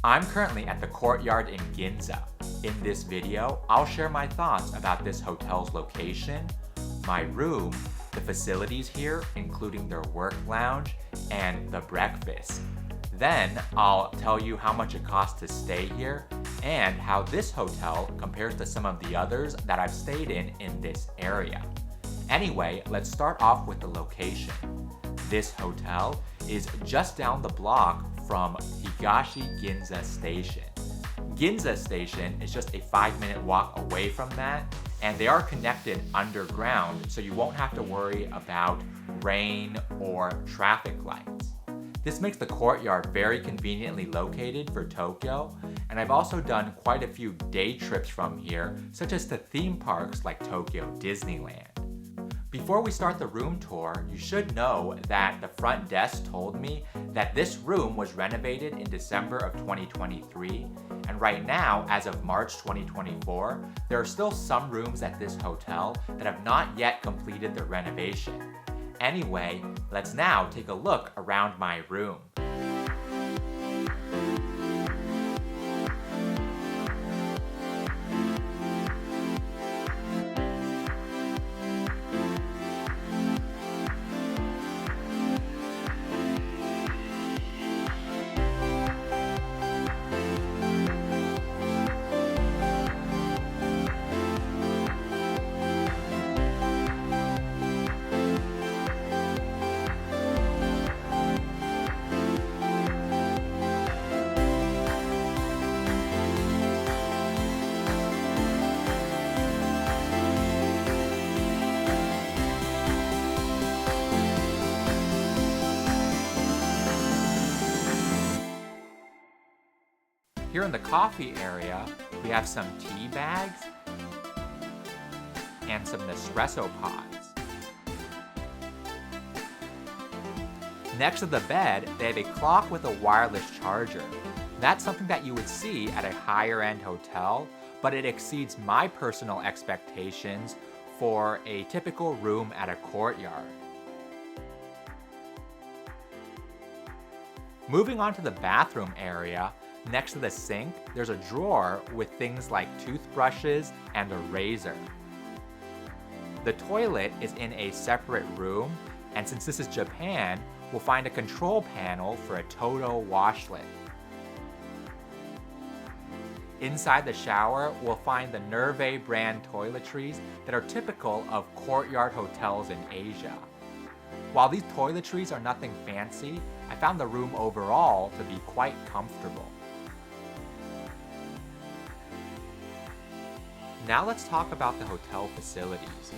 I'm currently at the Courtyard in Ginza. In this video, I'll share my thoughts about this hotel's location, my room, the facilities here, including their work lounge, and the breakfast. Then, I'll tell you how much it costs to stay here, and how this hotel compares to some of the others that I've stayed in this area. Anyway, let's start off with the location. This hotel is just down the block from Higashi Ginza Station. Ginza Station is just a 5-minute walk away from that, and they are connected underground, so you won't have to worry about rain or traffic lights. This makes the Courtyard very conveniently located for Tokyo, and I've also done quite a few day trips from here, such as to theme parks like Tokyo Disneyland. Before we start the room tour, you should know that the front desk told me that this room was renovated in December of 2023, and right now, as of March 2024, there are still some rooms at this hotel that have not yet completed their renovation. Anyway, let's now take a look around my room. Here in the coffee area, we have some tea bags and some Nespresso pods. Next to the bed, they have a clock with a wireless charger. That's something that you would see at a higher-end hotel, but it exceeds my personal expectations for a typical room at a Courtyard. Moving on to the bathroom area, next to the sink, there's a drawer with things like toothbrushes and a razor. The toilet is in a separate room, and since this is Japan, we'll find a control panel for a Toto washlet. Inside the shower, we'll find the Nerve brand toiletries that are typical of Courtyard hotels in Asia. While these toiletries are nothing fancy, I found the room overall to be quite comfortable. Now let's talk about the hotel facilities.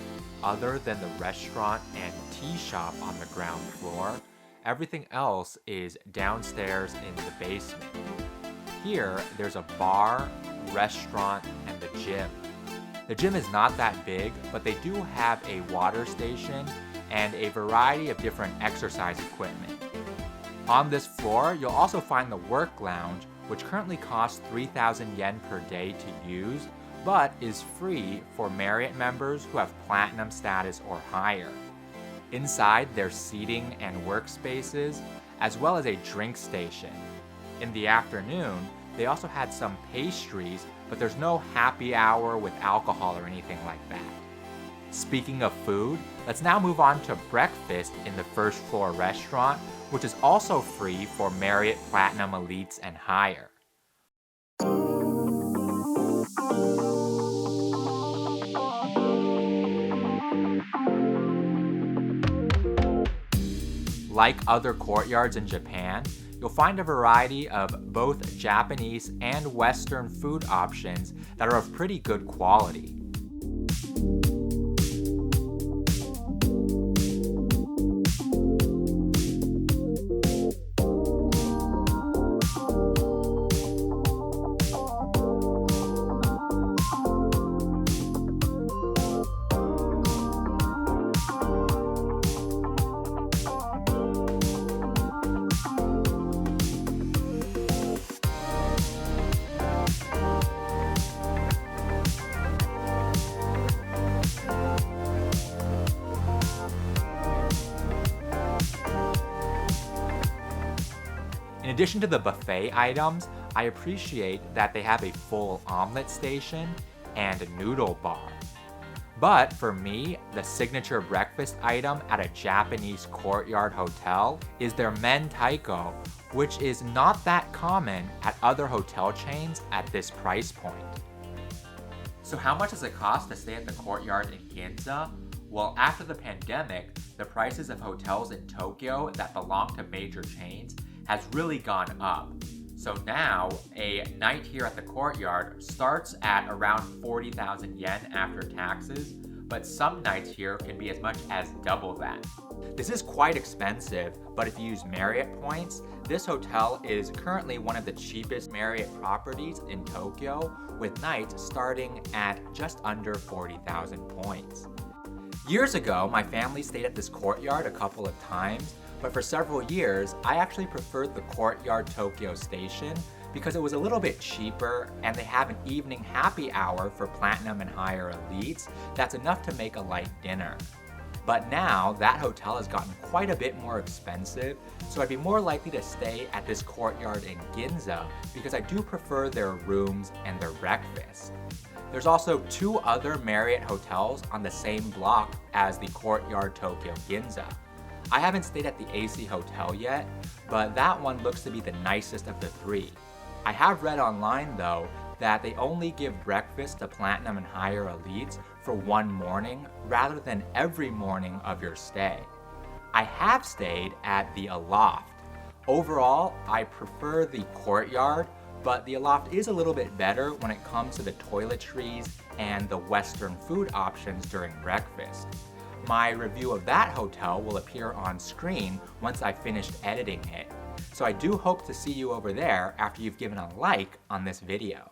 Other than the restaurant and tea shop on the ground floor, everything else is downstairs in the basement. Here, there's a bar, restaurant, and the gym. The gym is not that big, but they do have a water station and a variety of different exercise equipment. On this floor, you'll also find the work lounge, which currently costs 3,000 yen per day to use, but is free for Marriott members who have platinum status or higher. Inside, there's seating and workspaces, as well as a drink station. In the afternoon, they also had some pastries, but there's no happy hour with alcohol or anything like that. Speaking of food, let's now move on to breakfast in the first floor restaurant, which is also free for Marriott Platinum Elites and higher. Like other Courtyards in Japan, you'll find a variety of both Japanese and Western food options that are of pretty good quality. In addition to the buffet items, I appreciate that they have a full omelet station and a noodle bar. But for me, the signature breakfast item at a Japanese Courtyard hotel is their mentaiko, which is not that common at other hotel chains at this price point. So how much does it cost to stay at the Courtyard in Ginza? Well, after the pandemic, the prices of hotels in Tokyo that belong to major chains has really gone up. So now, a night here at the Courtyard starts at around 40,000 yen after taxes, but some nights here can be as much as double that. This is quite expensive, but if you use Marriott points, this hotel is currently one of the cheapest Marriott properties in Tokyo, with nights starting at just under 40,000 points. Years ago, my family stayed at this Courtyard a couple of times, but for several years, I actually preferred the Courtyard Tokyo station because it was a little bit cheaper and they have an evening happy hour for platinum and higher elites that's enough to make a light dinner. But now, that hotel has gotten quite a bit more expensive, so I'd be more likely to stay at this Courtyard in Ginza because I do prefer their rooms and their breakfast. There's also 2 other Marriott hotels on the same block as the Courtyard Tokyo Ginza. I haven't stayed at the AC Hotel yet, but that one looks to be the nicest of the 3. I have read online though that they only give breakfast to platinum and higher elites for one morning rather than every morning of your stay. I have stayed at the Aloft. Overall, I prefer the Courtyard, but the Aloft is a little bit better when it comes to the toiletries and the Western food options during breakfast. My review of that hotel will appear on screen once I've finished editing it. So I do hope to see you over there after you've given a like on this video.